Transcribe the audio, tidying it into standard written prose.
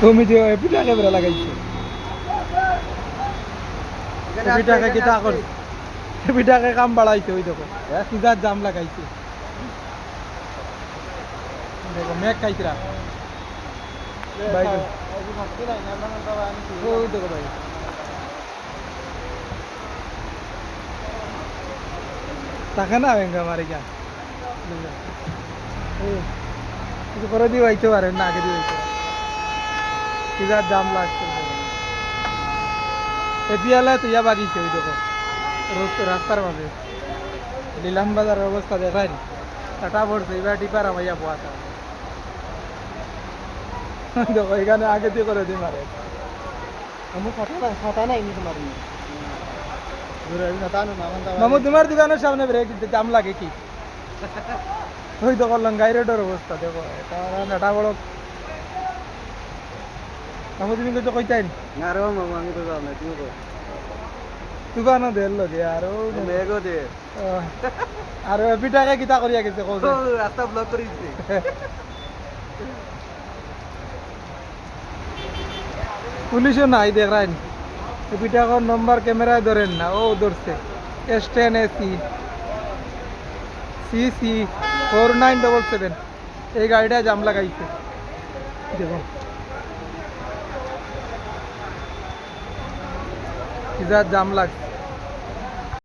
তুমি যে পিঠা ক্যামেরা লাগাইছো পিঠাকে কিতা কর পিঠাকে কাম বাড়াইছে ওই দেখো সিজার জাম লাগাইছে দেখো মেঘ খাইছিরা ভাই ওই দেখো ভাই তাকে না ভেঙ্গা মারি গা কিছু করে দিয়ে হইতে পারে না আগে দিয়ে হইতে সিজার জাম লাগছে এপিয়ালে তো ইয়া বাগিয়েছে ওই দেখো রাস্তার মাঝে লীলান বাজারের অবস্থা দেখায় নি কাটা পড়ছে এবার টিপার আমাইয়া পোয়াটা দেখো এখানে আগে দিয়ে করে দিই মারে আমি ফাটা নাই নি তোমার মামু তোমার দোকানের সামনে ব্রেক দিতে জাম লাগে কি ওই দেখো লঙ্গাই রোডের অবস্থা দেখো এটা নাটা বড় মামু তুমি কিছু কইতাই না রে মামা আমি তো যাব না তুমি তো দোকানও দেল লগে আর মেগো দে আর পিঠাকে কিতা করিয়া গেছে কও রাস্তা ব্লক করে দিছে পুলিশও নাই দেখায় পিঠাকর নম্বর ক্যামেরায় ধরেন না ও ধরছে S10AC CC 4977 এই গাড়িটা জাম লাগাইছে দেখো জাম লাগছে